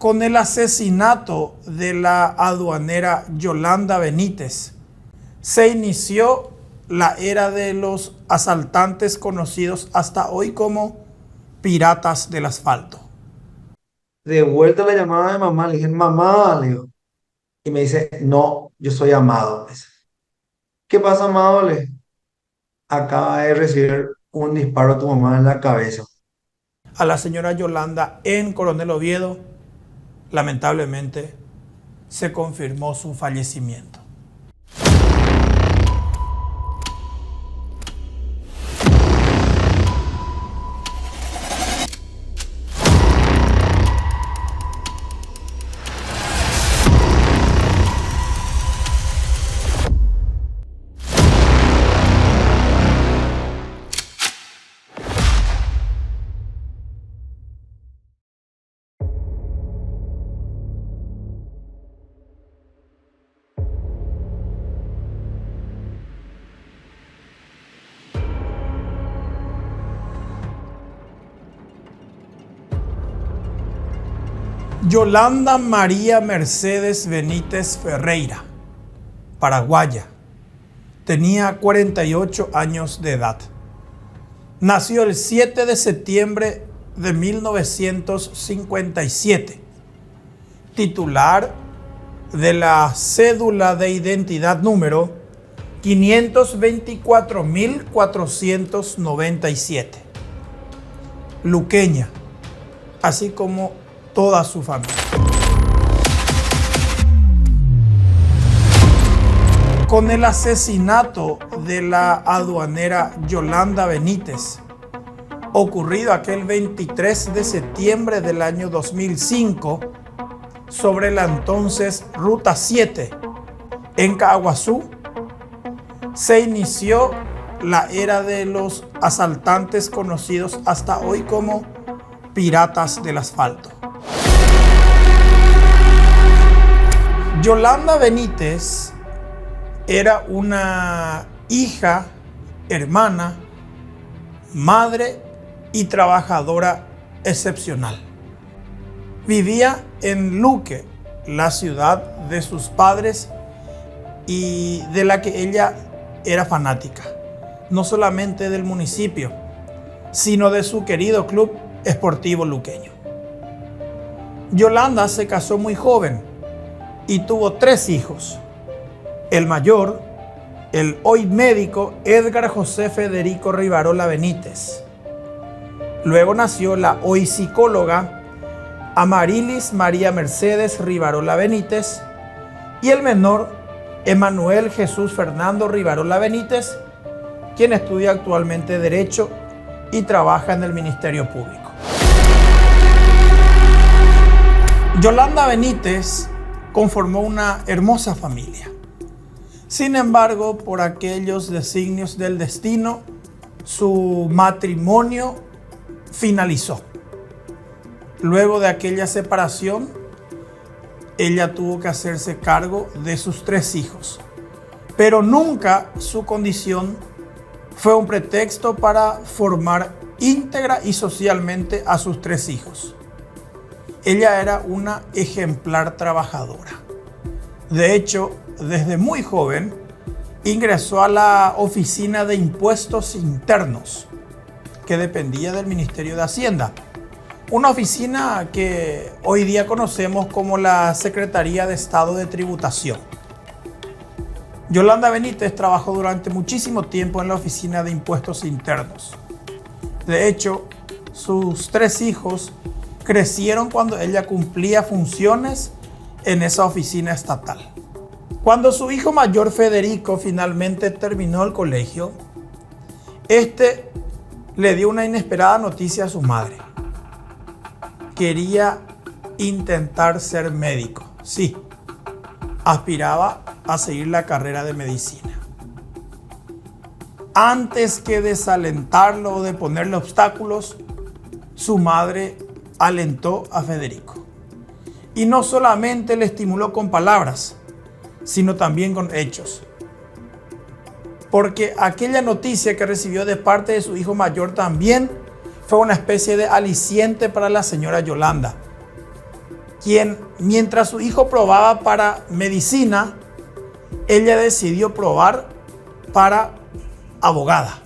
Con el asesinato de la aduanera Yolanda Benítez, se inició la era de los asaltantes conocidos hasta hoy como piratas del asfalto. De vuelta la llamada de mamá, le dije, mamá, le digo. Y me dice, no, yo soy Amado. Me dice, ¿qué pasa, Amado? Acaba de recibir un disparo a tu mamá en la cabeza. A la señora Yolanda en Coronel Oviedo, lamentablemente, se confirmó su fallecimiento. Yolanda María Mercedes Benítez Ferreira, paraguaya, tenía 48 años de edad. Nació el 7 de septiembre de 1957, titular de la cédula de identidad número 524.497, luqueña, así como toda su familia. Con el asesinato de la aduanera Yolanda Benítez, ocurrido aquel 23 de septiembre del año 2005, sobre la entonces Ruta 7 en Caaguazú, se inició la era de los asaltantes conocidos hasta hoy como piratas del asfalto. Yolanda Benítez era una hija, hermana, madre y trabajadora excepcional. Vivía en Luque, la ciudad de sus padres y de la que ella era fanática, no solamente del municipio, sino de su querido club esportivo luqueño. Yolanda se casó muy joven y tuvo 3 hijos. El mayor, el hoy médico Edgar José Federico Rivarola Benítez. Luego nació la hoy psicóloga Amarilis María Mercedes Rivarola Benítez y el menor Emanuel Jesús Fernando Rivarola Benítez, quien estudia actualmente Derecho y trabaja en el Ministerio Público. Yolanda Benítez conformó una hermosa familia. Sin embargo, por aquellos designios del destino, su matrimonio finalizó. Luego de aquella separación, ella tuvo que hacerse cargo de sus 3 hijos. Pero nunca su condición fue un pretexto para formar íntegra y socialmente a sus 3 hijos. Ella era una ejemplar trabajadora. De hecho, desde muy joven, ingresó a la Oficina de Impuestos Internos, que dependía del Ministerio de Hacienda. Una oficina que hoy día conocemos como la Secretaría de Estado de Tributación. Yolanda Benítez trabajó durante muchísimo tiempo en la Oficina de Impuestos Internos. De hecho, sus 3 hijos crecieron cuando ella cumplía funciones en esa oficina estatal. Cuando su hijo mayor Federico finalmente terminó el colegio, este le dio una inesperada noticia a su madre. Quería intentar ser médico. Sí, aspiraba a seguir la carrera de medicina. Antes que desalentarlo o de ponerle obstáculos, su madre alentó a Federico. Y no solamente le estimuló con palabras, sino también con hechos. Porque aquella noticia que recibió de parte de su hijo mayor también fue una especie de aliciente para la señora Yolanda. quien, mientras su hijo probaba para medicina, ella decidió probar para abogada.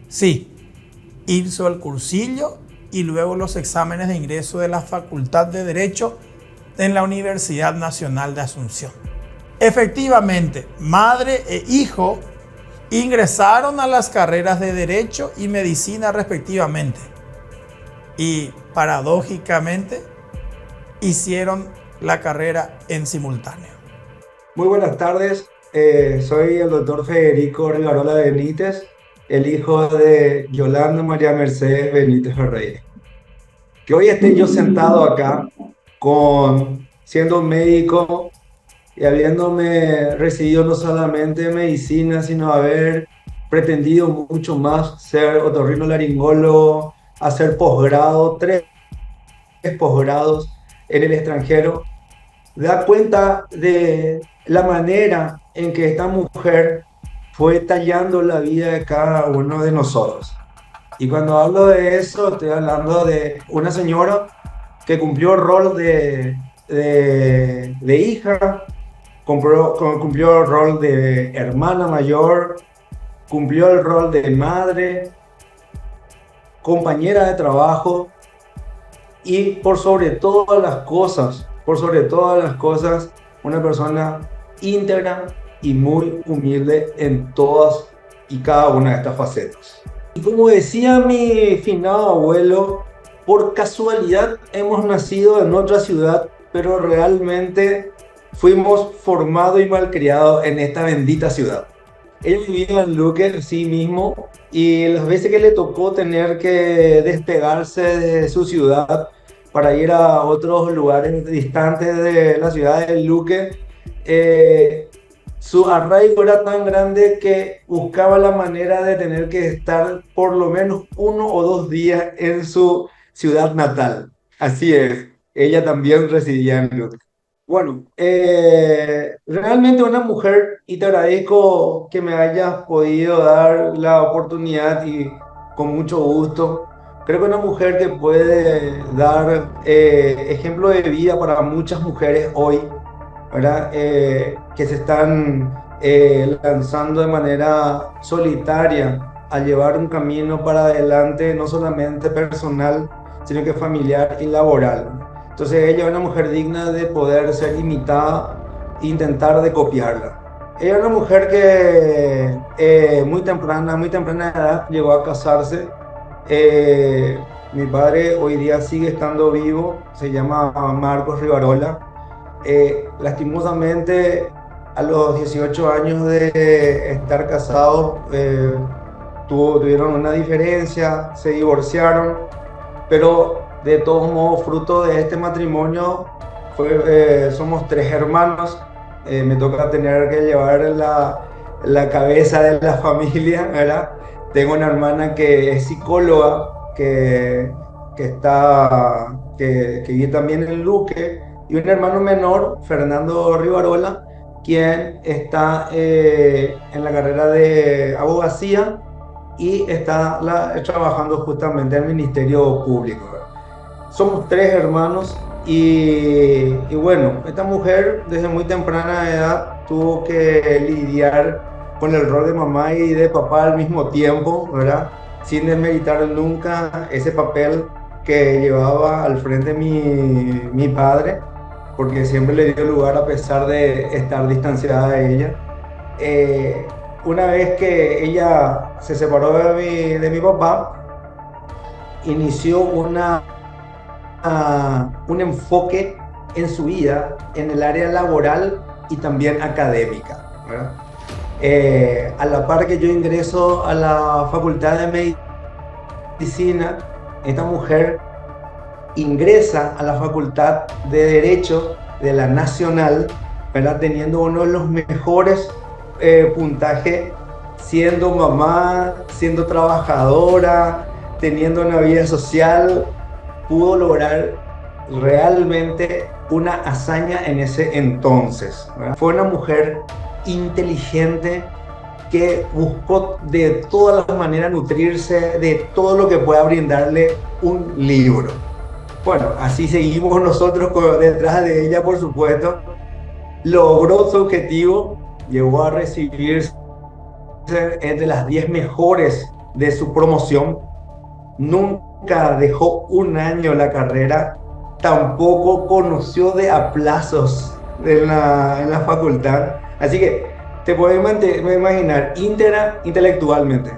Sí, hizo el cursillo y luego los exámenes de ingreso de la Facultad de Derecho en la Universidad Nacional de Asunción. Efectivamente, madre e hijo ingresaron a las carreras de Derecho y Medicina respectivamente. Y paradójicamente, hicieron la carrera en simultáneo. Muy buenas tardes, soy el doctor Federico Rivarola Benítez, el hijo de Yolanda María Mercedes Benítez Ferreira. Que hoy esté yo sentado acá, siendo un médico y habiéndome recibido no solamente medicina, sino haber pretendido mucho más ser otorrinolaringólogo, hacer posgrado, 3 posgrados en el extranjero, da cuenta de la manera en que esta mujer fue tallando la vida de cada uno de nosotros. Y cuando hablo de eso, estoy hablando de una señora que cumplió el rol de hija, cumplió el rol de hermana mayor, cumplió el rol de madre, compañera de trabajo y por sobre todas las cosas, una persona íntegra y muy humilde en todas y cada una de estas facetas. Y como decía mi finado abuelo, por casualidad hemos nacido en otra ciudad, pero realmente fuimos formados y malcriados en esta bendita ciudad. Él vivía en Luque, sí mismo, y las veces que le tocó tener que despegarse de su ciudad para ir a otros lugares distantes de la ciudad de Luque, su arraigo era tan grande que buscaba la manera de tener que estar por lo menos 1 o 2 días en su ciudad natal. Así es, ella también residía en Luque. Bueno, realmente una mujer, y te agradezco que me hayas podido dar la oportunidad y con mucho gusto. Creo que una mujer que puede dar ejemplo de vida para muchas mujeres hoy, ¿verdad? Que se están lanzando de manera solitaria a llevar un camino para adelante, no solamente personal, sino que familiar y laboral. Entonces ella es una mujer digna de poder ser imitada e intentar de copiarla. Ella es una mujer que muy temprana edad llegó a casarse. Mi padre hoy día sigue estando vivo, se llama Marcos Rivarola. Lastimosamente, a los 18 años de estar casados, tuvieron una diferencia, se divorciaron, pero de todos modos, fruto de este matrimonio, somos 3 hermanos. Me toca tener que llevar la cabeza de la familia, ¿verdad? Tengo una hermana que es psicóloga, que vive también en Luque, y un hermano menor, Fernando Rivarola, quien está en la carrera de abogacía y está trabajando justamente en el Ministerio Público. Somos 3 hermanos y bueno, esta mujer desde muy temprana edad tuvo que lidiar con el rol de mamá y de papá al mismo tiempo, ¿verdad? Sin desmeritar nunca ese papel que llevaba al frente mi padre, porque siempre le dio lugar a pesar de estar distanciada de ella. Una vez que ella se separó de mi papá, inició un enfoque en su vida en el área laboral y también académica, ¿verdad? A la par que yo ingreso a la Facultad de Medicina, esta mujer ingresa a la Facultad de Derecho de la Nacional, ¿verdad? Teniendo uno de los mejores puntajes, siendo mamá, siendo trabajadora, teniendo una vida social. Pudo lograr realmente una hazaña en ese entonces, ¿verdad? Fue una mujer inteligente que buscó de todas las maneras nutrirse de todo lo que pueda brindarle un libro. Bueno, así seguimos nosotros detrás de ella, por supuesto. Logró su objetivo, llegó a recibirse entre las 10 mejores de su promoción. Nunca dejó un año la carrera, tampoco conoció de aplazos en la facultad. Así que te puedes imaginar, íntegra intelectualmente.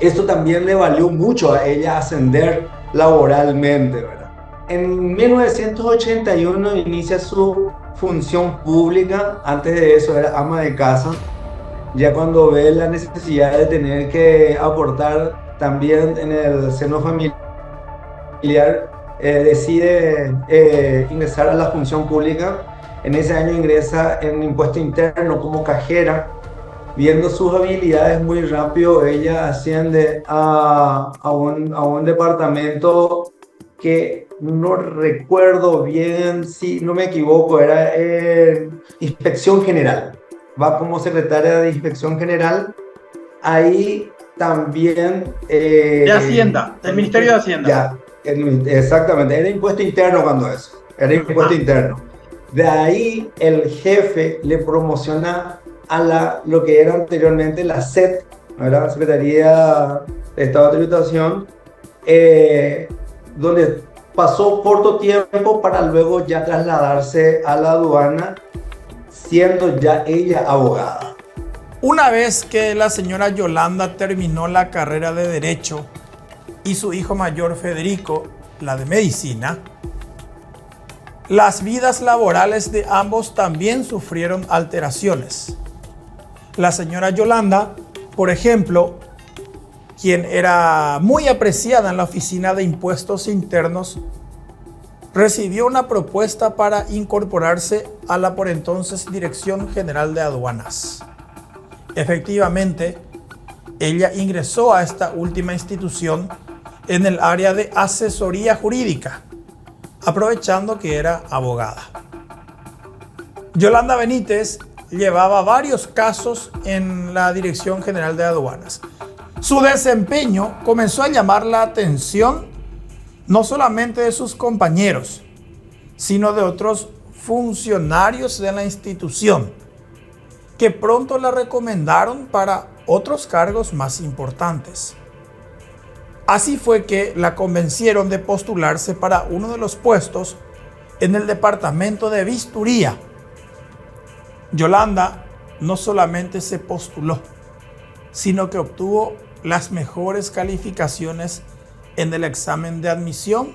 Esto también le valió mucho a ella ascender laboralmente, ¿verdad? En 1981 inicia su función pública. Antes de eso era ama de casa. Ya cuando ve la necesidad de tener que aportar también en el seno familiar, decide ingresar a la función pública. En ese año ingresa en impuesto interno como cajera. Viendo sus habilidades muy rápido, ella asciende a un departamento que no recuerdo bien, si no me equivoco, era Inspección General. Va como secretaria de Inspección General. Ahí también... de Hacienda, del Ministerio de Hacienda. Ya, exactamente, era impuesto interno cuando eso, era impuesto interno. De ahí el jefe le promociona a lo que era anteriormente la SET, ¿no? Era la Secretaría de Estado de Tributación, donde pasó corto tiempo para luego ya trasladarse a la aduana, siendo ya ella abogada. Una vez que la señora Yolanda terminó la carrera de Derecho y su hijo mayor Federico, la de Medicina, las vidas laborales de ambos también sufrieron alteraciones. La señora Yolanda, por ejemplo, quien era muy apreciada en la Oficina de Impuestos Internos, recibió una propuesta para incorporarse a la por entonces Dirección General de Aduanas. Efectivamente, ella ingresó a esta última institución en el área de asesoría jurídica, aprovechando que era abogada. Yolanda Benítez llevaba varios casos en la Dirección General de Aduanas. Su desempeño comenzó a llamar la atención no solamente de sus compañeros, sino de otros funcionarios de la institución, que pronto la recomendaron para otros cargos más importantes. Así fue que la convencieron de postularse para uno de los puestos en el departamento de Visturía. Yolanda no solamente se postuló, sino que obtuvo las mejores calificaciones en el examen de admisión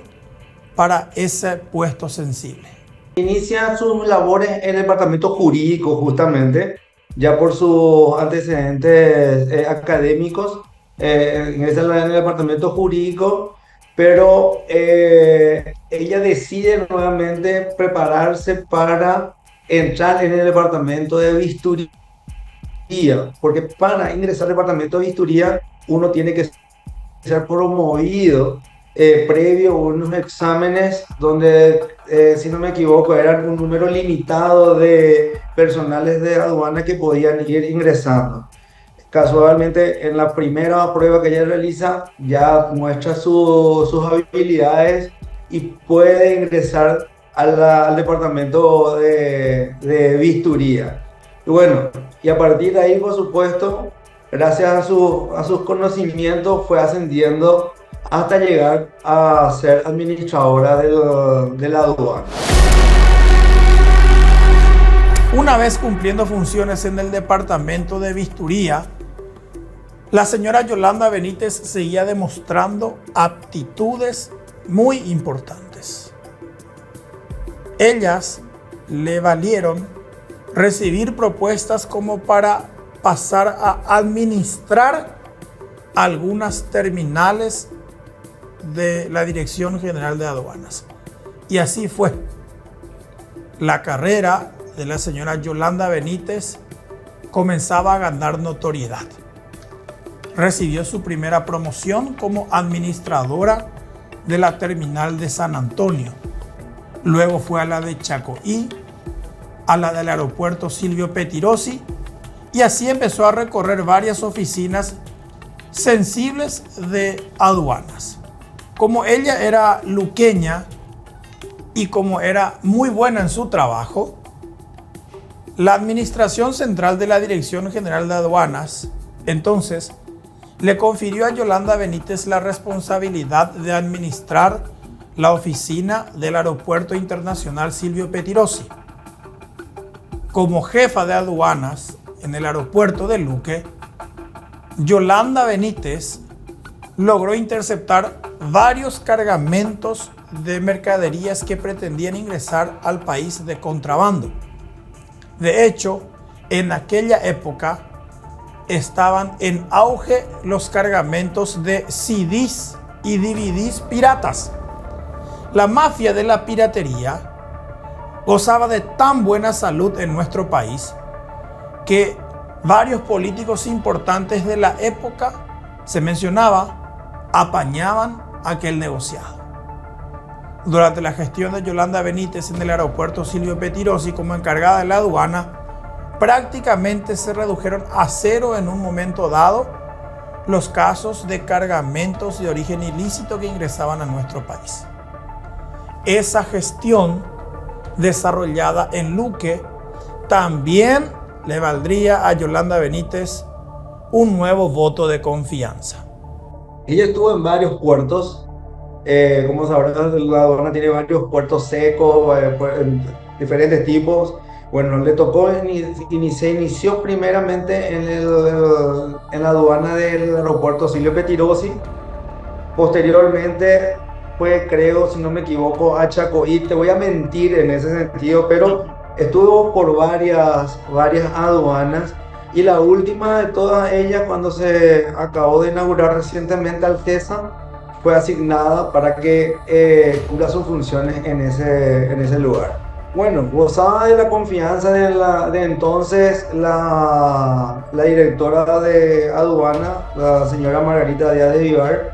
para ese puesto sensible. Inicia sus labores en el departamento jurídico, justamente, ya por sus antecedentes académicos. Ingresa en el departamento jurídico, pero ella decide nuevamente prepararse para entrar en el departamento de Visturía, porque para ingresar al departamento de Visturía uno tiene que ser promovido previo a unos exámenes donde, si no me equivoco, eran un número limitado de personales de aduana que podían ir ingresando. Casualmente, en la primera prueba que ella realiza, ya muestra sus habilidades y puede ingresar al departamento de Visturía. Y bueno, y a partir de ahí, por supuesto, gracias a sus conocimientos, fue ascendiendo hasta llegar a ser administradora de la aduana. Una vez cumpliendo funciones en el departamento de Visturía, la señora Yolanda Benítez seguía demostrando aptitudes muy importantes. Ellas le valieron recibir propuestas como para pasar a administrar algunas terminales de la Dirección General de Aduanas. Y así fue. La carrera de la señora Yolanda Benítez comenzaba a ganar notoriedad. Recibió su primera promoción como administradora de la terminal de San Antonio. Luego fue a la de Chacoí, a la del aeropuerto Silvio Pettirossi, y así empezó a recorrer varias oficinas sensibles de aduanas. Como ella era luqueña y como era muy buena en su trabajo, la Administración Central de la Dirección General de Aduanas, entonces, le confirió a Yolanda Benítez la responsabilidad de administrar la oficina del Aeropuerto Internacional Silvio Pettirossi. Como jefa de aduanas en el aeropuerto de Luque, Yolanda Benítez logró interceptar varios cargamentos de mercaderías que pretendían ingresar al país de contrabando. De hecho, en aquella época estaban en auge los cargamentos de CDs y DVDs piratas. La mafia de la piratería gozaba de tan buena salud en nuestro país que varios políticos importantes de la época, se mencionaba, apañaban aquel negociado. Durante la gestión de Yolanda Benítez en el aeropuerto Silvio Pettirossi como encargada de la aduana, prácticamente se redujeron a cero en un momento dado los casos de cargamentos de origen ilícito que ingresaban a nuestro país. Esa gestión desarrollada en Luque también le valdría a Yolanda Benítez un nuevo voto de confianza. Ella estuvo en varios puertos. Como sabrás, la aduana tiene varios puertos secos, diferentes tipos. Bueno, le tocó se inició primeramente en la aduana del aeropuerto Silvio Pettirossi. Posteriormente fue, creo, si no me equivoco, a Chacoí. Te voy a mentir en ese sentido, pero estuvo por varias aduanas. Y la última de todas ellas, cuando se acabó de inaugurar recientemente Algesa, fue asignada para que cumpla sus funciones en ese lugar. Bueno, gozaba de la confianza de entonces la directora de aduana, la señora Margarita Díaz de Vivar.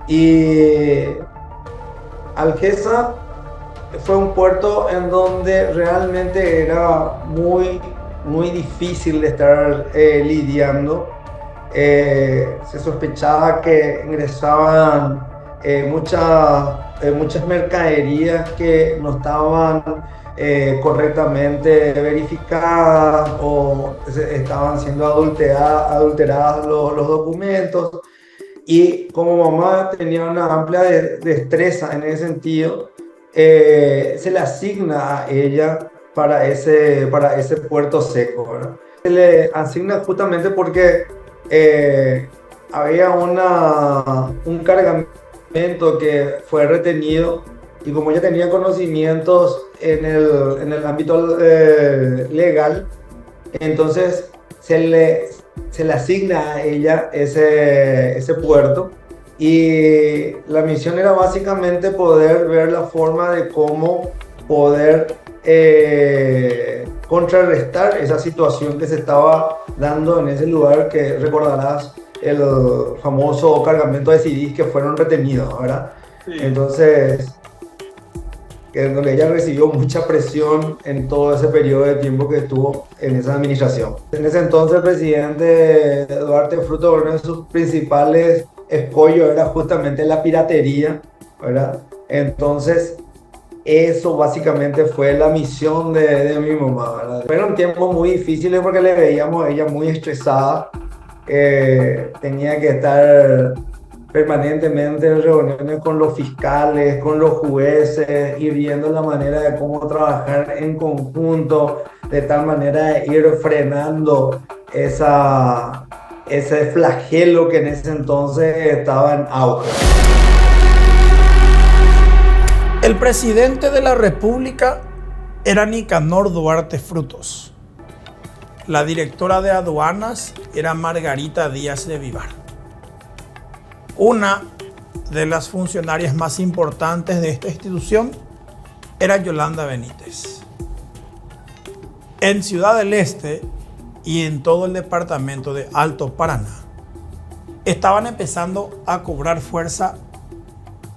Y Algesa fue un puerto en donde realmente era muy difícil de estar lidiando. Se sospechaba que ingresaban muchas mercaderías que no estaban correctamente verificadas o estaban siendo adulteradas los documentos. Y como mamá tenía una amplia destreza en ese sentido, se le asigna a ella para ese puerto seco, ¿verdad? Se le asigna justamente porque había un cargamento que fue retenido, y como ella tenía conocimientos en el ámbito legal, entonces se le asigna a ella ese puerto. Y la misión era básicamente poder ver la forma de cómo poder contrarrestar esa situación que se estaba dando en ese lugar, que recordarás el famoso cargamento de CDs que fueron retenidos, ¿verdad? Sí. Entonces, donde ella recibió mucha presión en todo ese periodo de tiempo que estuvo en esa administración. En ese entonces el presidente Duarte Fruto, uno de sus principales escollos era justamente la piratería, ¿verdad? Entonces, eso básicamente fue la misión de mi mamá, ¿verdad? Fueron tiempos muy difíciles porque le veíamos a ella muy estresada. Tenía que estar permanentemente en reuniones con los fiscales, con los jueces, y viendo la manera de cómo trabajar en conjunto, de tal manera de ir frenando ese flagelo que en ese entonces estaba en auge. El presidente de la República era Nicanor Duarte Frutos. La directora de aduanas era Margarita Díaz de Vivar. Una de las funcionarias más importantes de esta institución era Yolanda Benítez. En Ciudad del Este y en todo el departamento de Alto Paraná estaban empezando a cobrar fuerza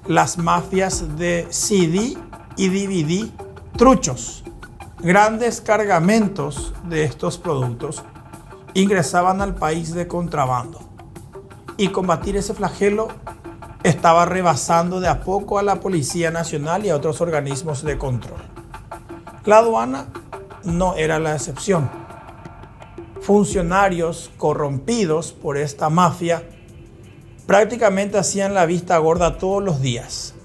las mafias de CD y DVD truchos. Grandes cargamentos de estos productos ingresaban al país de contrabando. Y combatir ese flagelo estaba rebasando de a poco a la Policía Nacional y a otros organismos de control. La aduana no era la excepción. Funcionarios corrompidos por esta mafia prácticamente hacían la vista gorda todos los días.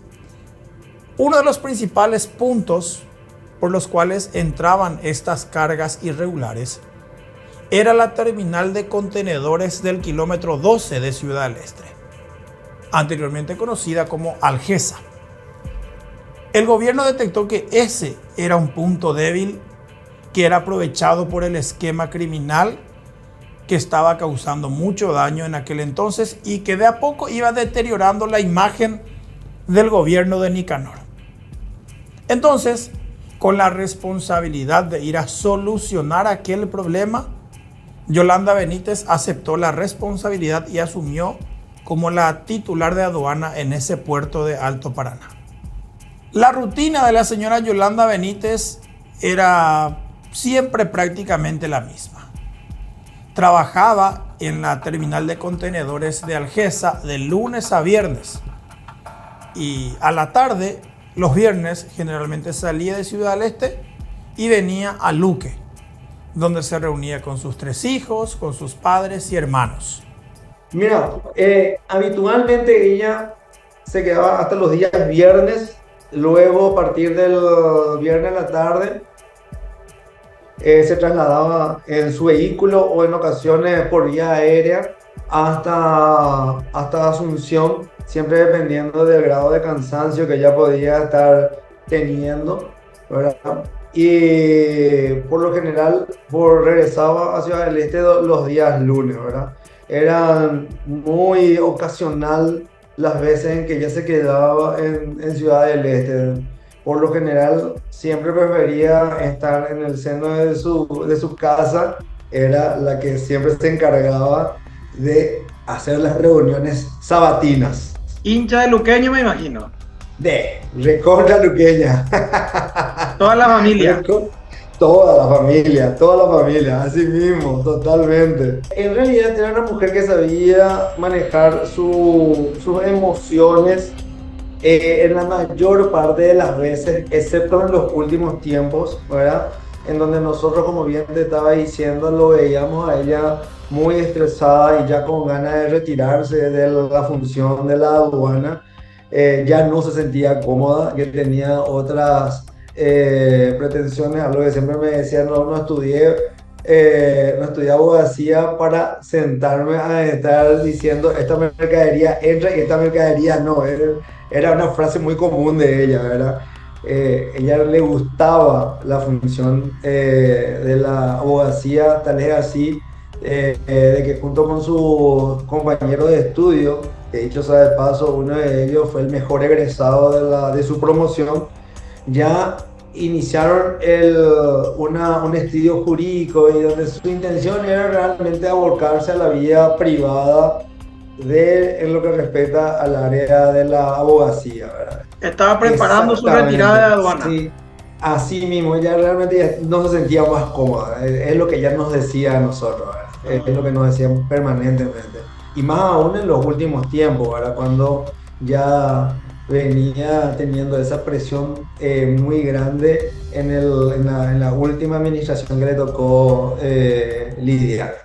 Uno de los principales puntos por los cuales entraban estas cargas irregulares era la terminal de contenedores del kilómetro 12 de Ciudad del Este, anteriormente conocida como Algesa. El gobierno detectó que ese era un punto débil que era aprovechado por el esquema criminal que estaba causando mucho daño en aquel entonces y que de a poco iba deteriorando la imagen del gobierno de Nicanor. Entonces, con la responsabilidad de ir a solucionar aquel problema, Yolanda Benítez aceptó la responsabilidad y asumió como la titular de aduana en ese puerto de Alto Paraná. La rutina de la señora Yolanda Benítez era siempre prácticamente la misma. Trabajaba en la terminal de contenedores de Algesa de lunes a viernes y a la tarde, los viernes, generalmente salía de Ciudad del Este y venía a Luque, donde se reunía con sus 3 hijos, con sus padres y hermanos. Mira, habitualmente ella se quedaba hasta los días viernes, luego a partir del viernes a la tarde se trasladaba en su vehículo o en ocasiones por vía aérea hasta Asunción, siempre dependiendo del grado de cansancio que ella podía estar teniendo, ¿verdad? Y por lo general regresaba a Ciudad del Este los días lunes, ¿verdad? Eran muy ocasional las veces en que ella se quedaba en Ciudad del Este. Por lo general siempre prefería estar en el seno de su casa, era la que siempre se encargaba de hacer las reuniones sabatinas. Hincha de luqueño, me imagino. De recontra luqueña. Toda la familia. Toda la familia, así mismo, totalmente. En realidad era una mujer que sabía manejar sus emociones en la mayor parte de las veces, excepto en los últimos tiempos, ¿verdad? En donde nosotros, como bien te estaba diciendo, lo veíamos a ella muy estresada y ya con ganas de retirarse de la función de la aduana. Ya no se sentía cómoda, que tenía otras pretensiones, algo que siempre me decía, no estudié abogacía para sentarme a estar diciendo esta mercadería entra y esta mercadería no. Era una frase muy común de ella, ¿verdad? Ella le gustaba la función de la abogacía, tal es así de que junto con sus compañeros de estudio, que dicho sea de paso, uno de ellos fue el mejor egresado de su promoción, ya iniciaron un estudio jurídico y donde su intención era realmente aborcarse a la vida privada en lo que respecta al área de la abogacía, ¿verdad? Estaba preparando su retirada de aduana. Sí, así mismo, ella realmente no se sentía más cómoda, es lo que ella nos decía a nosotros, ¿verdad? Es lo que nos decían permanentemente. Y más aún en los últimos tiempos, ¿verdad? Cuando ya venía teniendo esa presión muy grande en la última administración que le tocó lidiar.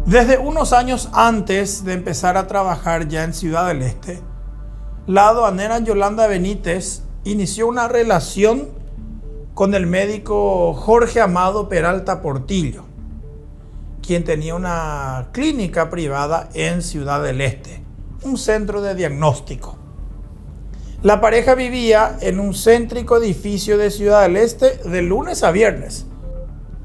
Desde unos años antes de empezar a trabajar ya en Ciudad del Este, la aduanera Yolanda Benítez inició una relación con el médico Jorge Amado Peralta Portillo, quien tenía una clínica privada en Ciudad del Este, un centro de diagnóstico. La pareja vivía en un céntrico edificio de Ciudad del Este de lunes a viernes.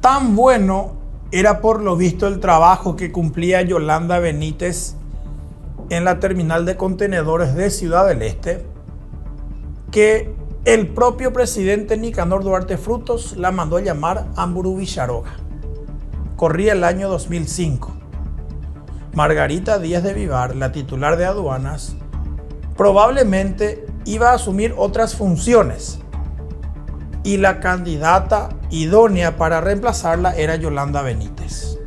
Tan bueno era por lo visto el trabajo que cumplía Yolanda Benítez en la terminal de contenedores de Ciudad del Este, que El propio presidente Nicanor Duarte Frutos la mandó a llamar Amburu Villaroga. Corría el año 2005. Margarita Díaz de Vivar, la titular de aduanas, probablemente iba a asumir otras funciones y la candidata idónea para reemplazarla era Yolanda Benítez.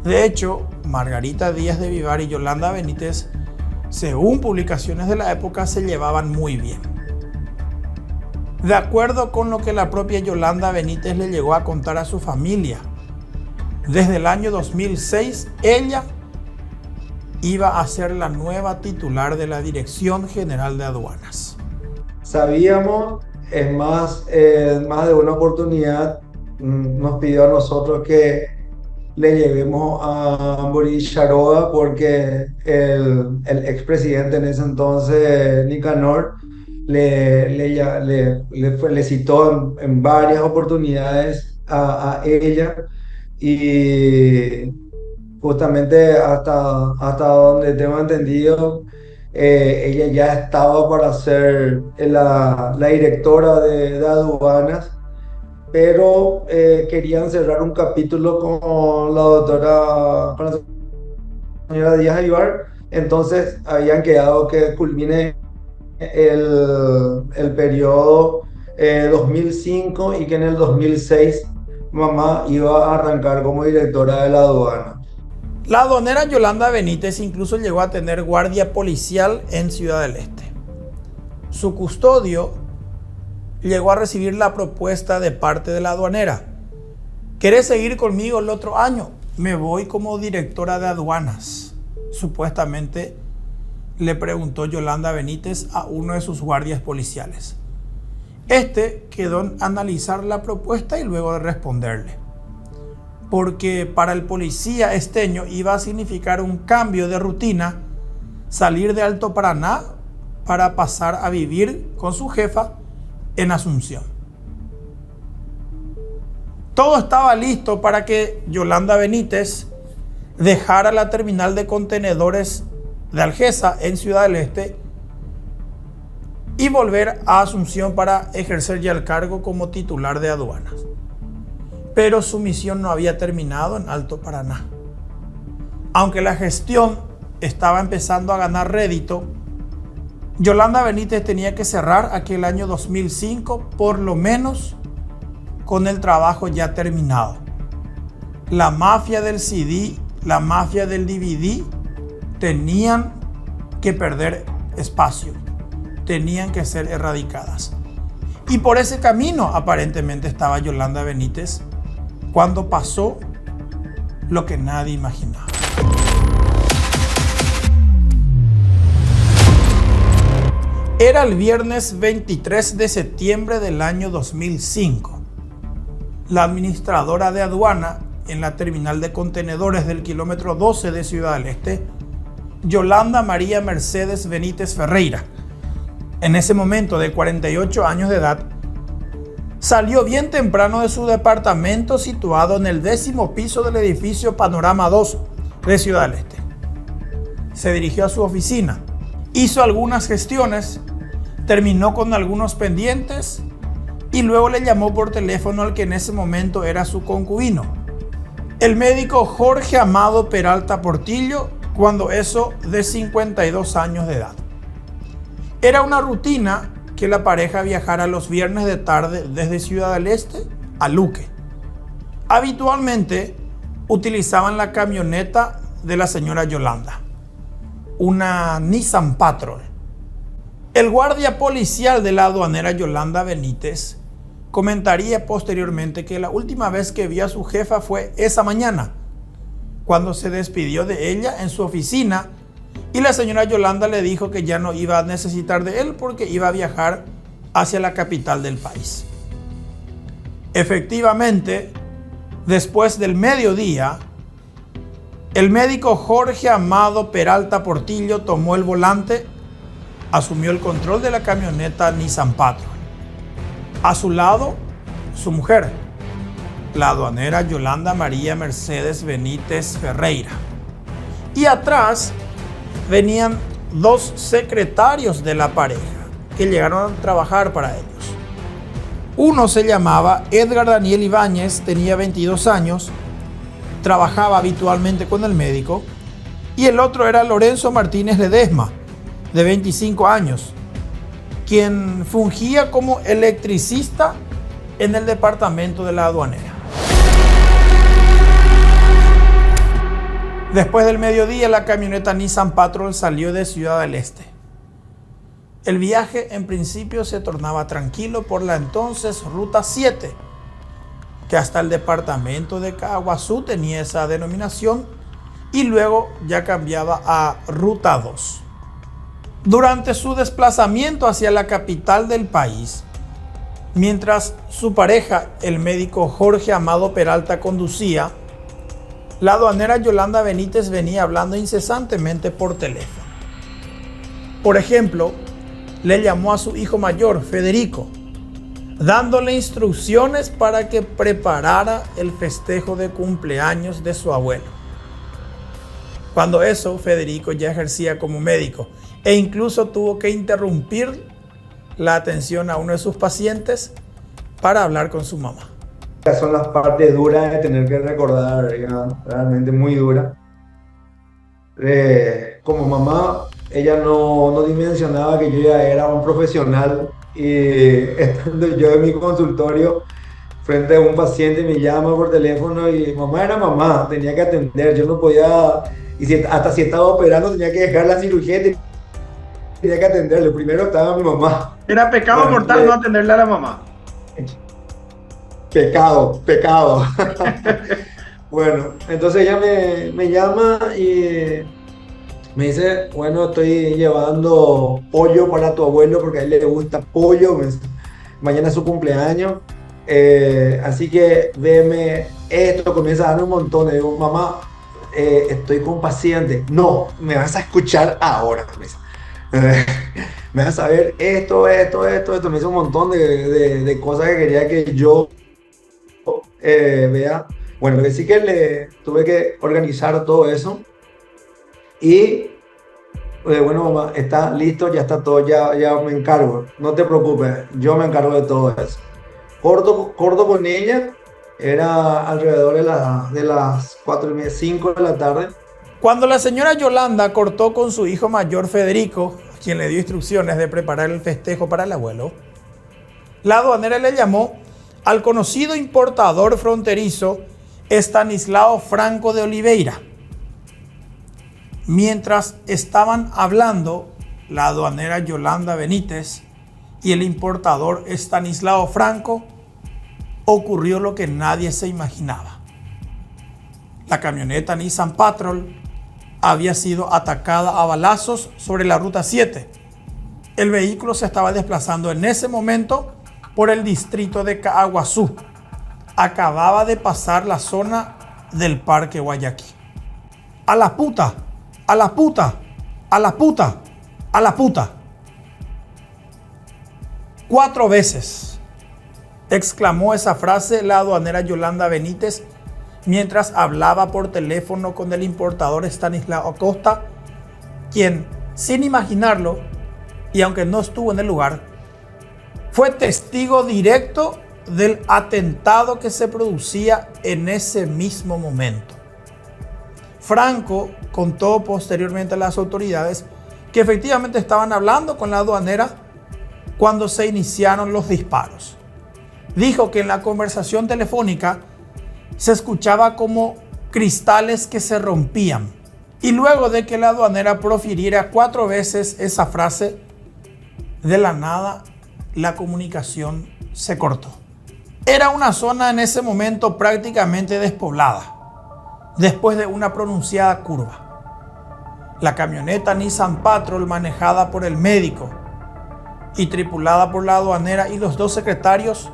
De hecho, Margarita Díaz de Vivar y Yolanda Benítez, según publicaciones de la época, se llevaban muy bien. De acuerdo con lo que la propia Yolanda Benítez le llegó a contar a su familia, desde el año 2006 ella iba a ser la nueva titular de la Dirección General de Aduanas. Sabíamos, es más de una oportunidad nos pidió a nosotros que le llevemos a Amburu Villaroga porque el expresidente en ese entonces, Nicanor, le citó en varias oportunidades a ella y justamente hasta donde tengo entendido, ella ya estaba para ser la directora de aduanas, pero querían cerrar un capítulo con con la señora Díaz de Vivar, entonces habían quedado que culmine el periodo 2005 y que en el 2006 mamá iba a arrancar como directora de la aduana. La aduanera Yolanda Benítez incluso llegó a tener guardia policial en Ciudad del Este. Su custodio llegó a recibir la propuesta de parte de la aduanera: ¿querés seguir conmigo el otro año? Me voy como directora de aduanas. Supuestamente le preguntó Yolanda Benítez a uno de sus guardias policiales. Este quedó en analizar la propuesta y luego de responderle, porque para el policía esteño iba a significar un cambio de rutina salir de Alto Paraná para pasar a vivir con su jefa en Asunción. Todo estaba listo para que Yolanda Benítez dejara la terminal de contenedores de Algeza en Ciudad del Este y volver a Asunción para ejercer ya el cargo como titular de aduanas. Pero su misión no había terminado en Alto Paraná. Aunque la gestión estaba empezando a ganar rédito, Yolanda Benítez tenía que cerrar aquel año 2005 por lo menos con el trabajo ya terminado. La mafia del CD, la mafia del DVD tenían que perder espacio, tenían que ser erradicadas. Y por ese camino aparentemente estaba Yolanda Benítez cuando pasó lo que nadie imaginaba. Era el viernes 23 de septiembre del año 2005. La administradora de aduana en la terminal de contenedores del kilómetro 12 de Ciudad del Este, Yolanda María Mercedes Benítez Ferreira, en ese momento de 48 años de edad, salió bien temprano de su departamento situado en el 10º piso del edificio Panorama 2 de Ciudad del Este. Se dirigió a su oficina, hizo algunas gestiones, terminó con algunos pendientes y luego le llamó por teléfono al que en ese momento era su concubino, el médico Jorge Amado Peralta Portillo, cuando eso de 52 años de edad. Era una rutina que la pareja viajara los viernes de tarde desde Ciudad del Este a Luque. Habitualmente utilizaban la camioneta de la señora Yolanda, una Nissan Patrol. El guardia policial de la aduanera Yolanda Benítez comentaría posteriormente que la última vez que vio a su jefa fue esa mañana, cuando se despidió de ella en su oficina y la señora Yolanda le dijo que ya no iba a necesitar de él porque iba a viajar hacia la capital del país. Efectivamente, después del mediodía, el médico Jorge Amado Peralta Portillo tomó el volante, asumió el control de la camioneta Nissan Patrol. A su lado, su mujer, la aduanera Yolanda María Mercedes Benítez Ferreira. Y atrás venían dos secretarios de la pareja que llegaron a trabajar para ellos. Uno se llamaba Edgar Daniel Ibáñez, tenía 22 años, trabajaba habitualmente con el médico, y el otro era Lorenzo Martínez Ledesma, de 25 años, quien fungía como electricista en el departamento de la aduanera. Después del mediodía, la camioneta Nissan Patrol salió de Ciudad del Este. El viaje en principio se tornaba tranquilo por la entonces Ruta 7, que hasta el departamento de Caaguazú tenía esa denominación, y luego ya cambiaba a Ruta 2. Durante su desplazamiento hacia la capital del país, mientras su pareja, el médico Jorge Amado Peralta, conducía, la aduanera Yolanda Benítez venía hablando incesantemente por teléfono. Por ejemplo, le llamó a su hijo mayor, Federico, dándole instrucciones para que preparara el festejo de cumpleaños de su abuelo. Cuando eso, Federico ya ejercía como médico e incluso tuvo que interrumpir la atención a uno de sus pacientes para hablar con su mamá. Esas son las partes duras de tener que recordar, ya, realmente muy duras. Como mamá, ella no dimensionaba que yo ya era un profesional, y estando yo en mi consultorio frente a un paciente me llama por teléfono y mamá era mamá, tenía que atender, yo no podía, hasta si estaba operando tenía que dejar la cirugía y tenía que atenderle, primero estaba mi mamá. Era pecado mortal no atenderle a la mamá. Pecado. Bueno, entonces ella me llama y me dice, bueno, estoy llevando pollo para tu abuelo porque a él le gusta pollo, mañana es su cumpleaños, así que veme esto, comienza a darme un montón. Le digo, mamá, estoy con paciente. No, me vas a escuchar ahora. Me vas a ver esto. Me hizo un montón de cosas que quería que yo vea. Bueno, sí que le tuve que organizar todo eso. Y bueno, mamá, está listo, ya está todo, ya me encargo. No te preocupes, yo me encargo de todo eso. Corto con ella, era alrededor de las 4:30, 5 de la tarde. Cuando la señora Yolanda cortó con su hijo mayor Federico, quien le dio instrucciones de preparar el festejo para el abuelo, la aduanera le llamó al conocido importador fronterizo Estanislao Franco de Oliveira. Mientras estaban hablando, la aduanera Yolanda Benítez y el importador Estanislao Franco, ocurrió lo que nadie se imaginaba. La camioneta Nissan Patrol había sido atacada a balazos sobre la Ruta 7. El vehículo se estaba desplazando en ese momento por el distrito de Caaguazú. Acababa de pasar la zona del Parque Guayaquil. ¡A la puta! ¡A la puta! ¡A la puta! ¡A la puta! 4 veces exclamó esa frase la aduanera Yolanda Benítez mientras hablaba por teléfono con el importador Estanislao Acosta, quien, sin imaginarlo, y aunque no estuvo en el lugar, fue testigo directo del atentado que se producía en ese mismo momento. Franco contó posteriormente a las autoridades que efectivamente estaban hablando con la aduanera cuando se iniciaron los disparos. Dijo que en la conversación telefónica se escuchaba como cristales que se rompían, y luego de que la aduanera profiriera 4 veces esa frase, de la nada la comunicación se cortó. Era una zona en ese momento prácticamente despoblada, después de una pronunciada curva. La camioneta Nissan Patrol, manejada por el médico y tripulada por la aduanera y los 2 secretarios,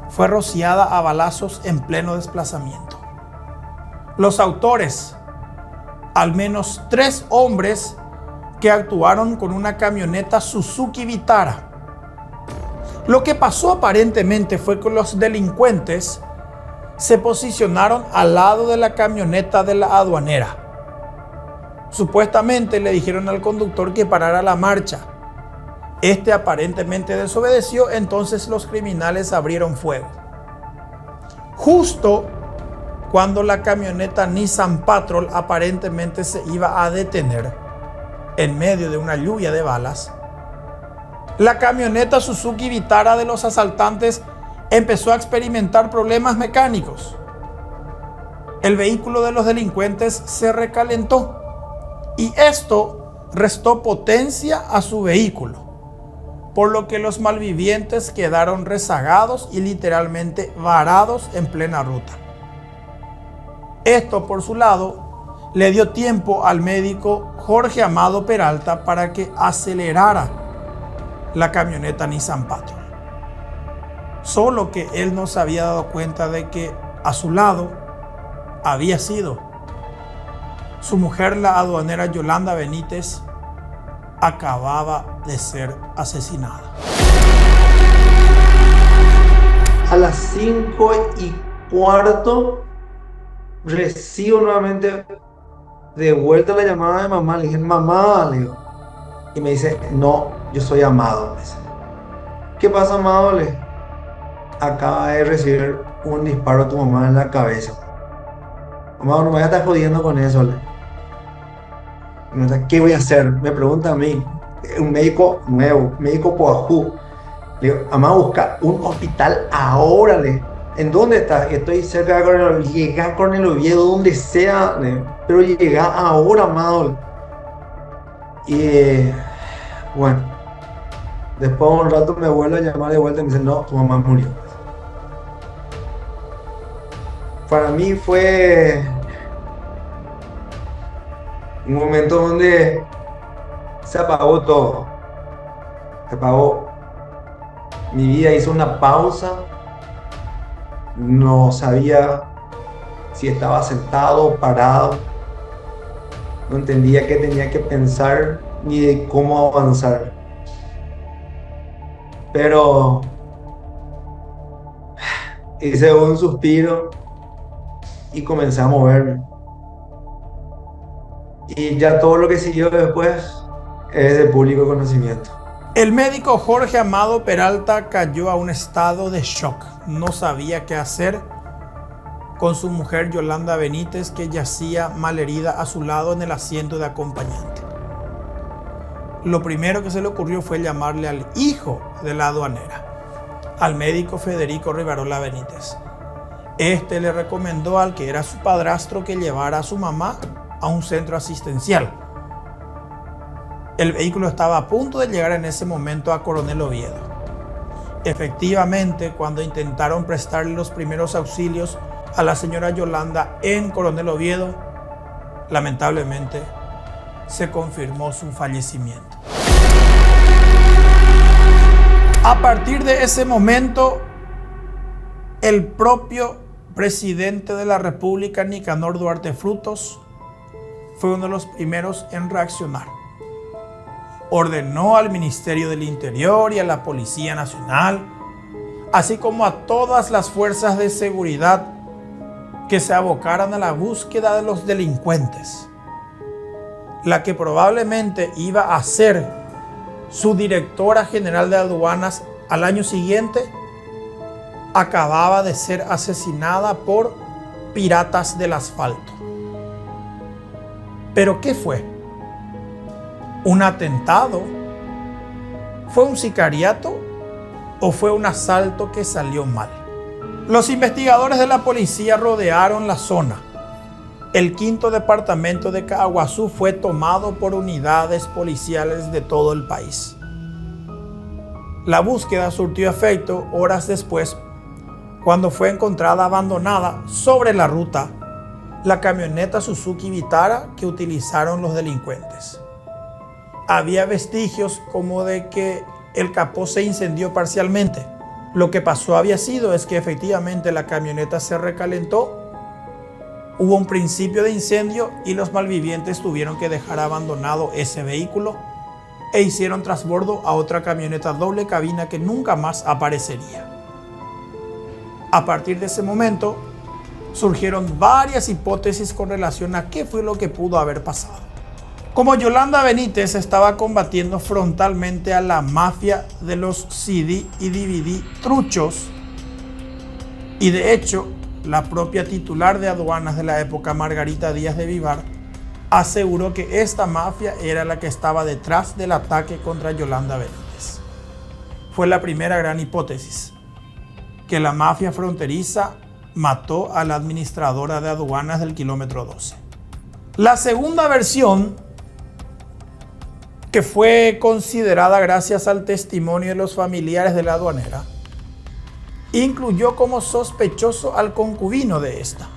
fue rociada a balazos en pleno desplazamiento. Los autores, al menos 3 hombres que actuaron con una camioneta Suzuki Vitara. Lo que pasó aparentemente fue que los delincuentes se posicionaron al lado de la camioneta de la aduanera. Supuestamente le dijeron al conductor que parara la marcha Este aparentemente desobedeció, entonces los criminales abrieron fuego. Justo cuando la camioneta Nissan Patrol aparentemente se iba a detener en medio de una lluvia de balas, la camioneta Suzuki Vitara de los asaltantes empezó a experimentar problemas mecánicos. El vehículo de los delincuentes se recalentó y esto restó potencia a su vehículo, por lo que los malvivientes quedaron rezagados y literalmente varados en plena ruta. Esto, por su lado, le dio tiempo al médico Jorge Amado Peralta para que acelerara la camioneta Nissan Patrol. Solo que él no se había dado cuenta de que a su lado había sido su mujer, la aduanera Yolanda Benítez, acababa de ser asesinada. A las 5:15 recibo nuevamente de vuelta la llamada de mamá. Le dije, mamá, le digo. Y me dice, no, yo soy Amado. ¿Qué pasa, Amado? Acaba de recibir un disparo a tu mamá en la cabeza. Amado, no me voy a estar jodiendo con eso. ¿Qué voy a hacer? Me pregunta a mí, un médico nuevo, médico Poajú. Le digo, Amado, busca un hospital ahora. ¿En dónde estás? Estoy cerca de Coronel Oviedo. Llega a Coronel Oviedo, donde sea, pero llega ahora, Amado. Y bueno, después de un rato me vuelve a llamar de vuelta y me dice, no, tu mamá murió. Para mí fue un momento donde se apagó todo. Se apagó. Mi vida hizo una pausa. No sabía si estaba sentado o parado. No entendía qué tenía que pensar ni de cómo avanzar. Pero hice un suspiro y comencé a moverme. Y ya todo lo que siguió después es de público conocimiento. El médico Jorge Amado Peralta cayó a un estado de shock. No sabía qué hacer con su mujer Yolanda Benítez, que yacía malherida a su lado en el asiento de acompañante. Lo primero que se le ocurrió fue llamarle al hijo de la aduanera, al médico Federico Rivarola Benítez. Este le recomendó al que era su padrastro que llevara a su mamá a un centro asistencial. El vehículo estaba a punto de llegar en ese momento a Coronel Oviedo. Efectivamente, cuando intentaron prestarle los primeros auxilios a la señora Yolanda en Coronel Oviedo, lamentablemente se confirmó su fallecimiento. A partir de ese momento, el propio presidente de la República, Nicanor Duarte Frutos, fue uno de los primeros en reaccionar. Ordenó al Ministerio del Interior y a la Policía Nacional, así como a todas las fuerzas de seguridad, que se abocaran a la búsqueda de los delincuentes. La que probablemente iba a ser su directora general de aduanas al año siguiente, acababa de ser asesinada por piratas del asfalto. ¿Pero qué fue? ¿Un atentado? ¿Fue un sicariato? ¿O fue un asalto que salió mal? Los investigadores de la policía rodearon la zona. El 5º departamento de Caaguazú fue tomado por unidades policiales de todo el país. La búsqueda surtió efecto horas después, cuando fue encontrada abandonada sobre la ruta la camioneta Suzuki Vitara que utilizaron los delincuentes. Había vestigios como de que el capó se incendió parcialmente. Lo que pasó había sido es que efectivamente la camioneta se recalentó, hubo un principio de incendio y los malvivientes tuvieron que dejar abandonado ese vehículo e hicieron trasbordo a otra camioneta doble cabina que nunca más aparecería. A partir de ese momento surgieron varias hipótesis con relación a qué fue lo que pudo haber pasado. Como Yolanda Benítez estaba combatiendo frontalmente a la mafia de los CD y DVD truchos, y de hecho la propia titular de aduanas de la época, Margarita Díaz de Vivar, aseguró que esta mafia era la que estaba detrás del ataque contra Yolanda Benítez. Fue la primera gran hipótesis, que la mafia fronteriza mató a la administradora de aduanas del kilómetro 12. La segunda versión, que fue considerada gracias al testimonio de los familiares de la aduanera, incluyó como sospechoso al concubino de esta,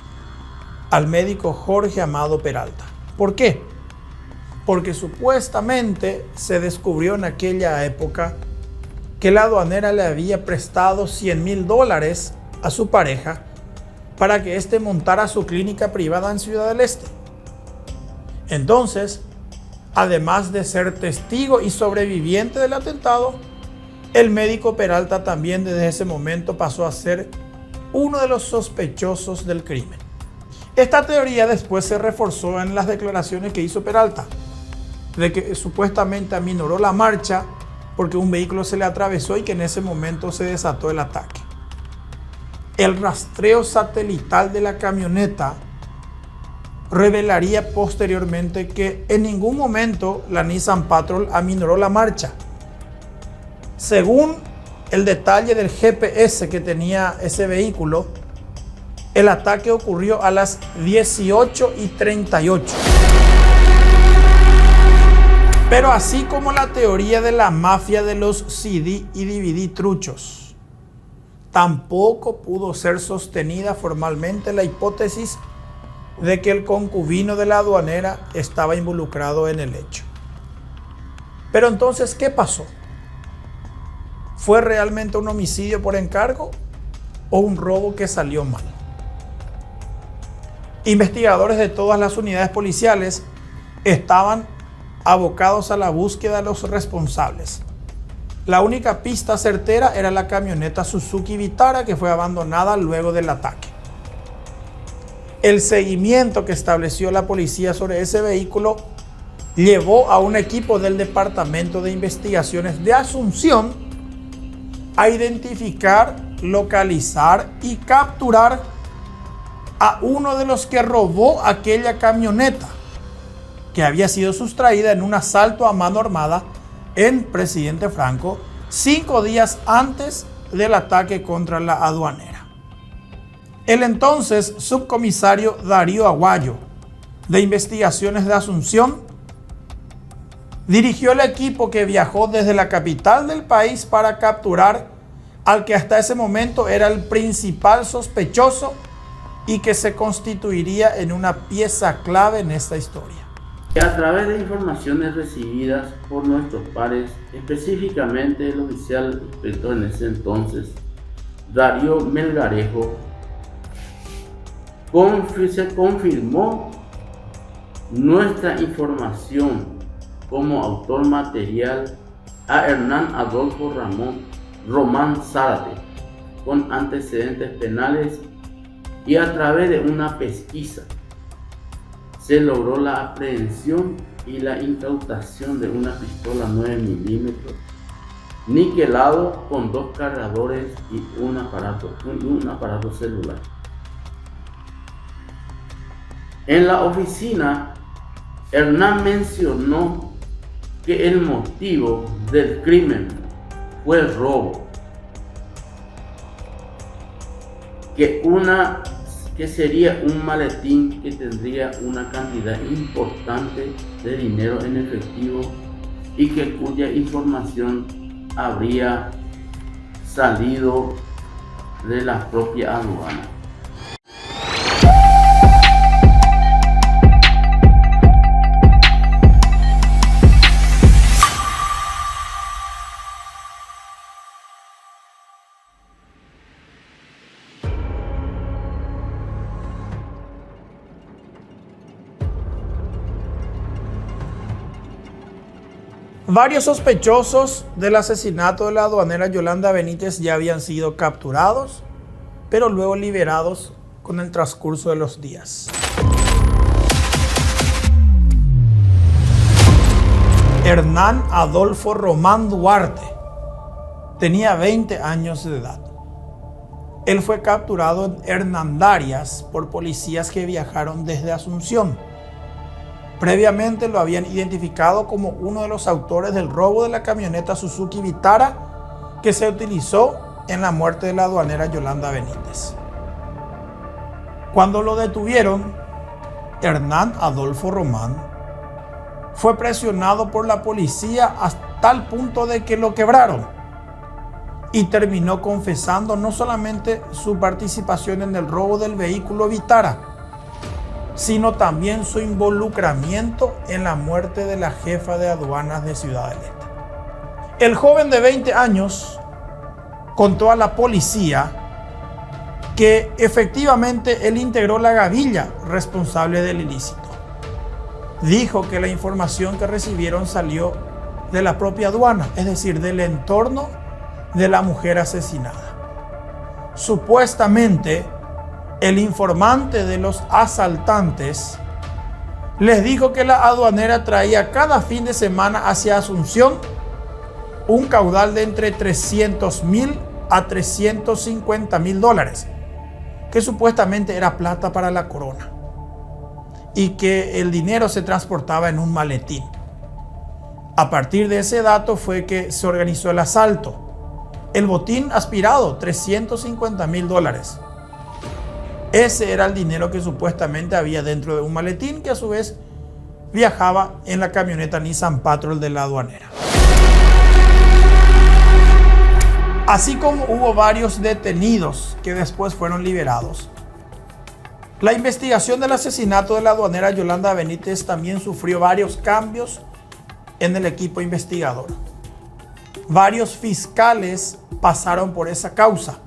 al médico Jorge Amado Peralta. ¿Por qué? Porque supuestamente se descubrió en aquella época que la aduanera le había prestado $100,000 a su pareja para que éste montara su clínica privada en Ciudad del Este. Entonces, además de ser testigo y sobreviviente del atentado, el médico Peralta también desde ese momento pasó a ser uno de los sospechosos del crimen. Esta teoría después se reforzó en las declaraciones que hizo Peralta, de que supuestamente aminoró la marcha porque un vehículo se le atravesó y que en ese momento se desató el ataque. El rastreo satelital de la camioneta revelaría posteriormente que en ningún momento la Nissan Patrol aminoró la marcha. Según el detalle del GPS que tenía ese vehículo, el ataque ocurrió a las 18:38. Pero así como la teoría de la mafia de los CD y DVD truchos, tampoco pudo ser sostenida formalmente la hipótesis de que el concubino de la aduanera estaba involucrado en el hecho. Pero entonces, ¿qué pasó? ¿Fue realmente un homicidio por encargo o un robo que salió mal? Investigadores de todas las unidades policiales estaban abocados a la búsqueda de los responsables. La única pista certera era la camioneta Suzuki Vitara, que fue abandonada luego del ataque. El seguimiento que estableció la policía sobre ese vehículo llevó a un equipo del Departamento de Investigaciones de Asunción a identificar, localizar y capturar a uno de los que robó aquella camioneta, que había sido sustraída en un asalto a mano armada en Presidente Franco 5 días antes del ataque contra la aduanera. El entonces subcomisario Darío Aguayo, de Investigaciones de Asunción, dirigió el equipo que viajó desde la capital del país para capturar al que hasta ese momento era el principal sospechoso y que se constituiría en una pieza clave en esta historia. A través de informaciones recibidas por nuestros pares, específicamente el oficial inspector en ese entonces, Darío Melgarejo, se confirmó nuestra información como autor material a Hernán Adolfo Román Zárate, con antecedentes penales, y a través de una pesquisa se logró la aprehensión y la incautación de una pistola 9 milímetros niquelado con 2 cargadores y un aparato celular. En la oficina, Hernán mencionó que el motivo del crimen fue el robo, que sería un maletín que tendría una cantidad importante de dinero en efectivo y cuya información habría salido de la propia aduana. Varios sospechosos del asesinato de la aduanera Yolanda Benítez ya habían sido capturados, pero luego liberados con el transcurso de los días. Hernán Adolfo Román Duarte tenía 20 años de edad. Él fue capturado en Hernandarias por policías que viajaron desde Asunción. Previamente lo habían identificado como uno de los autores del robo de la camioneta Suzuki Vitara que se utilizó en la muerte de la aduanera Yolanda Benítez. Cuando lo detuvieron, Hernán Adolfo Román fue presionado por la policía hasta tal punto de que lo quebraron y terminó confesando no solamente su participación en el robo del vehículo Vitara, sino también su involucramiento en la muerte de la jefa de aduanas de Ciudad del Este. El joven de 20 años contó a la policía que efectivamente él integró la gavilla responsable del ilícito. Dijo que la información que recibieron salió de la propia aduana, es decir, del entorno de la mujer asesinada. Supuestamente, el informante de los asaltantes les dijo que la aduanera traía cada fin de semana hacia Asunción un caudal de entre 300,000 a 350,000 dólares, que supuestamente era plata para la corona, y que el dinero se transportaba en un maletín. A partir de ese dato fue que se organizó el asalto. El botín aspirado, 350,000 dólares. Ese era el dinero que supuestamente había dentro de un maletín que a su vez viajaba en la camioneta Nissan Patrol de la aduanera. Así como hubo varios detenidos que después fueron liberados, la investigación del asesinato de la aduanera Yolanda Benítez también sufrió varios cambios en el equipo investigador. Varios fiscales pasaron por esa causa.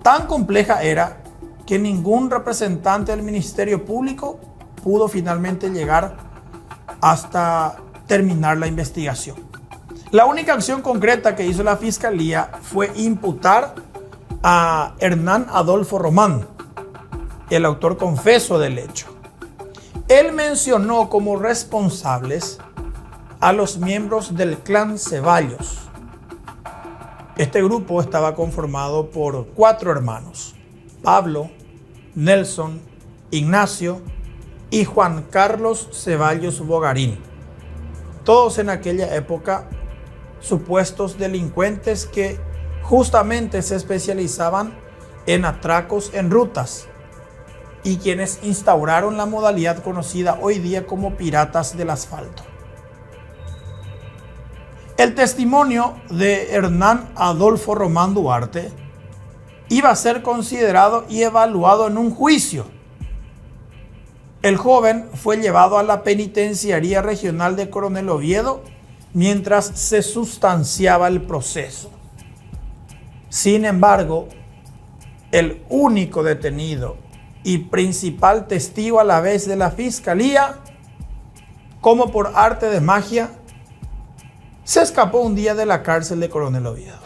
Tan compleja era que ningún representante del Ministerio Público pudo finalmente llegar hasta terminar la investigación. La única acción concreta que hizo la Fiscalía fue imputar a Hernán Adolfo Román, el autor confeso del hecho. Él mencionó como responsables a los miembros del clan Ceballos. Este grupo estaba conformado por 4 hermanos: Pablo, Nelson, Ignacio y Juan Carlos Ceballos Bogarín. Todos en aquella época supuestos delincuentes que justamente se especializaban en atracos en rutas y quienes instauraron la modalidad conocida hoy día como piratas del asfalto. El testimonio de Hernán Adolfo Román Duarte iba a ser considerado y evaluado en un juicio. El joven fue llevado a la Penitenciaría Regional de Coronel Oviedo mientras se sustanciaba el proceso. Sin embargo, el único detenido y principal testigo a la vez de la Fiscalía, como por arte de magia, se escapó un día de la cárcel de Coronel Oviedo.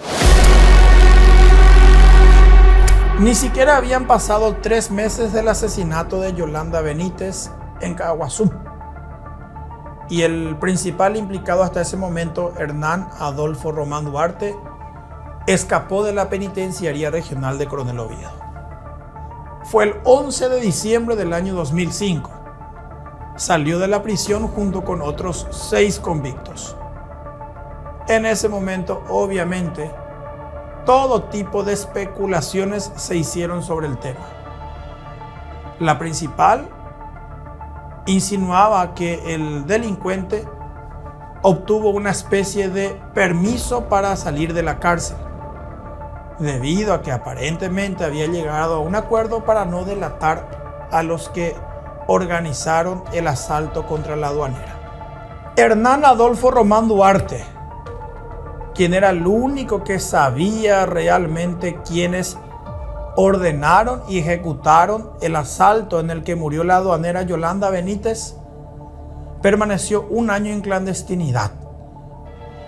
Ni siquiera habían pasado 3 meses del asesinato de Yolanda Benítez en Caguazú. Y el principal implicado hasta ese momento, Hernán Adolfo Román Duarte, escapó de la Penitenciaría Regional de Coronel Oviedo. Fue el 11 de diciembre del año 2005. Salió de la prisión junto con otros 6 convictos. En ese momento, obviamente, todo tipo de especulaciones se hicieron sobre el tema. La principal insinuaba que el delincuente obtuvo una especie de permiso para salir de la cárcel, debido a que aparentemente había llegado a un acuerdo para no delatar a los que organizaron el asalto contra la aduanera. Hernán Adolfo Román Duarte, quien era el único que sabía realmente quiénes ordenaron y ejecutaron el asalto en el que murió la aduanera Yolanda Benítez, permaneció 1 año en clandestinidad.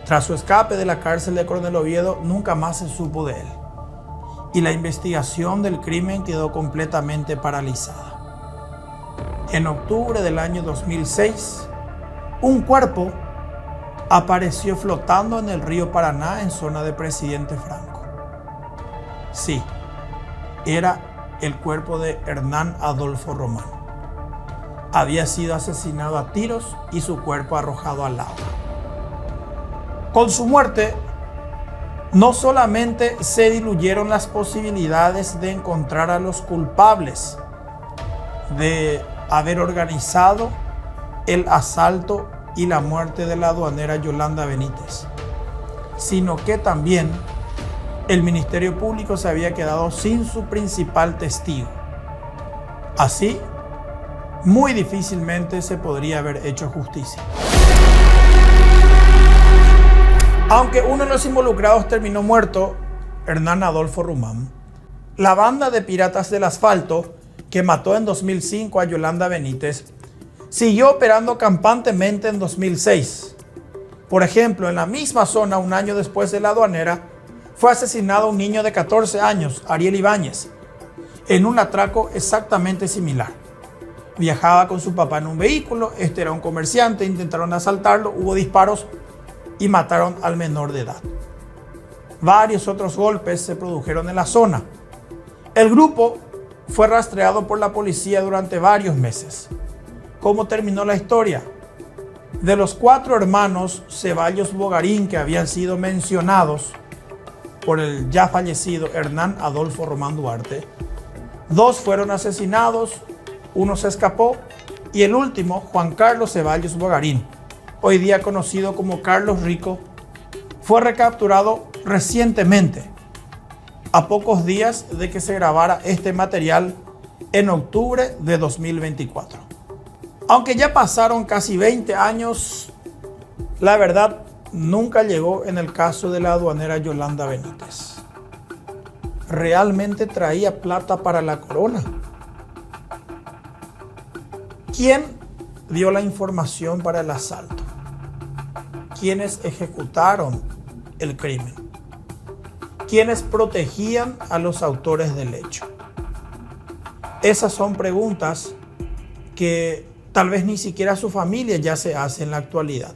Tras su escape de la cárcel de Coronel Oviedo, nunca más se supo de él, y la investigación del crimen quedó completamente paralizada. En octubre del año 2006, un cuerpo apareció flotando en el río Paraná en zona de Presidente Franco. Sí, era el cuerpo de Hernán Adolfo Román. Había sido asesinado a tiros y su cuerpo arrojado al agua. Con su muerte, no solamente se diluyeron las posibilidades de encontrar a los culpables de haber organizado el asalto y la muerte de la aduanera Yolanda Benítez, sino que también el Ministerio Público se había quedado sin su principal testigo. Así, muy difícilmente se podría haber hecho justicia. Aunque uno de los involucrados terminó muerto, Hernán Adolfo Román, la banda de piratas del asfalto que mató en 2005 a Yolanda Benítez siguió operando campantemente en 2006. Por ejemplo, en la misma zona, un año después de la aduanera, fue asesinado un niño de 14 años, Ariel Ibáñez, en un atraco exactamente similar. Viajaba con su papá en un vehículo, este era un comerciante, intentaron asaltarlo, hubo disparos y mataron al menor de edad. Varios otros golpes se produjeron en la zona. El grupo fue rastreado por la policía durante varios meses. ¿Cómo terminó la historia? De los 4 hermanos Ceballos Bogarín que habían sido mencionados por el ya fallecido Hernán Adolfo Román Duarte, 2 fueron asesinados, 1 se escapó y el último, Juan Carlos Ceballos Bogarín, hoy día conocido como Carlos Rico, fue recapturado recientemente, a pocos días de que se grabara este material en octubre de 2024. Aunque ya pasaron casi 20 años, la verdad nunca llegó en el caso de la aduanera Yolanda Benítez. ¿Realmente traía plata para la corona? ¿Quién dio la información para el asalto? ¿Quiénes ejecutaron el crimen? ¿Quiénes protegían a los autores del hecho? Esas son preguntas que tal vez ni siquiera su familia ya se hace en la actualidad,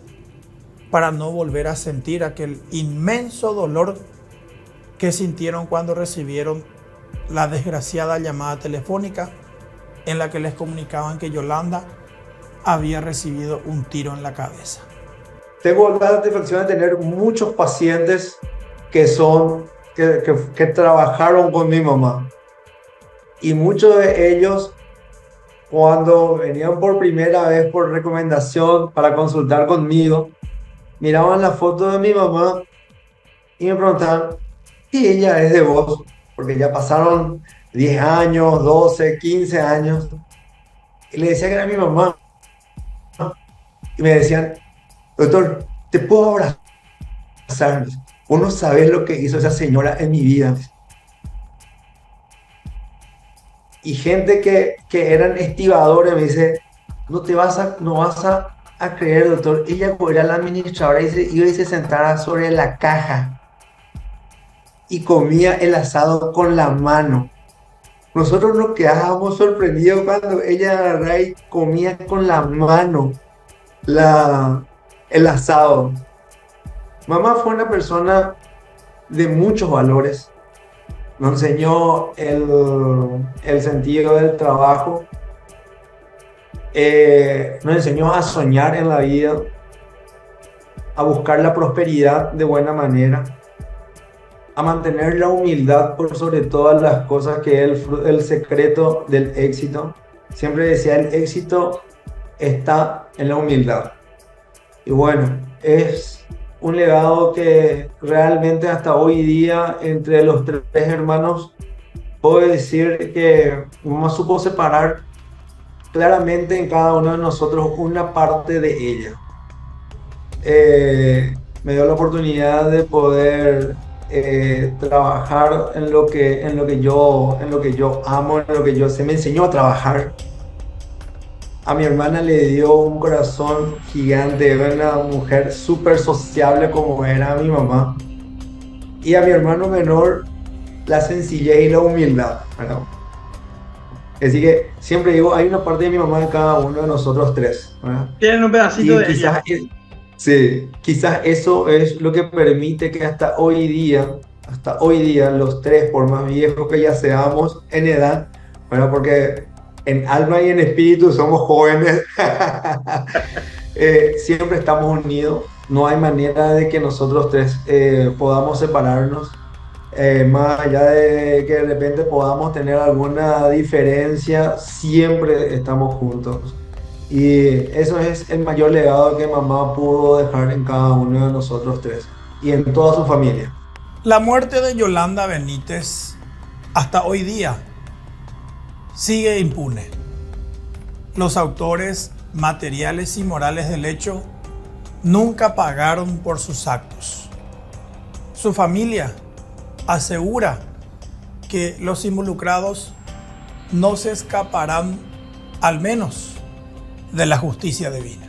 para no volver a sentir aquel inmenso dolor que sintieron cuando recibieron la desgraciada llamada telefónica en la que les comunicaban que Yolanda había recibido un tiro en la cabeza. Tengo la satisfacción de tener muchos pacientes que trabajaron con mi mamá. Y muchos de ellos, cuando venían por primera vez por recomendación para consultar conmigo, miraban la foto de mi mamá y me preguntaban, ¿y ella es de vos? Porque ya pasaron 10 años, 12, 15 años. Y le decía que era mi mamá. Y me decían, doctor, ¿te puedo abrazar? Vos no sabés lo que hizo esa señora en mi vida. Y gente que eran estibadores me dice, no vas a creer, doctor. Ella era la administradora y iba y se sentara sobre la caja y comía el asado con la mano. Nosotros nos quedábamos sorprendidos cuando ella agarraba y comía con la mano el asado. Mamá fue una persona de muchos valores. Nos enseñó el sentido del trabajo. Nos enseñó a soñar en la vida, a buscar la prosperidad de buena manera, a mantener la humildad por sobre todas las cosas, que es el secreto del éxito. Siempre decía, el éxito está en la humildad. Y bueno, es un legado que realmente hasta hoy día, entre los 3 hermanos, puedo decir que mi mamá supo separar claramente en cada uno de nosotros una parte de ella. Me dio la oportunidad de poder trabajar en lo que yo amo, en lo que yo sé. Me enseñó a trabajar. A mi hermana le dio un corazón gigante, era una mujer súper sociable como era mi mamá. Y a mi hermano menor, la sencillez y la humildad, ¿verdad? Así que siempre digo, hay una parte de mi mamá en cada uno de nosotros 3, ¿verdad? Tienen un pedacito de ella. Sí, quizás eso es lo que permite que hasta hoy día, los tres, por más viejos que ya seamos en edad, bueno, porque en alma y en espíritu somos jóvenes, siempre estamos unidos. No hay manera de que nosotros tres podamos separarnos, más allá de que de repente podamos tener alguna diferencia, siempre estamos juntos. Y eso es el mayor legado que mamá pudo dejar en cada uno de nosotros tres y en toda su familia. La muerte de Yolanda Benítez hasta hoy día sigue impune. Los autores materiales y morales del hecho nunca pagaron por sus actos. Su familia asegura que los involucrados no se escaparán, al menos, de la justicia divina.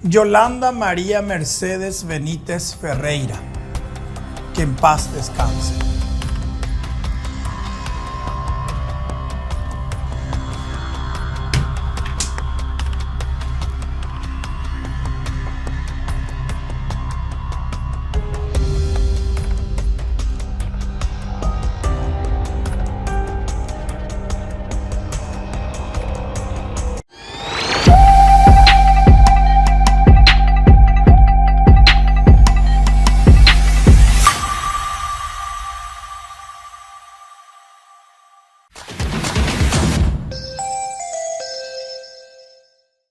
Yolanda María Mercedes Benítez Ferreira, que en paz descanse.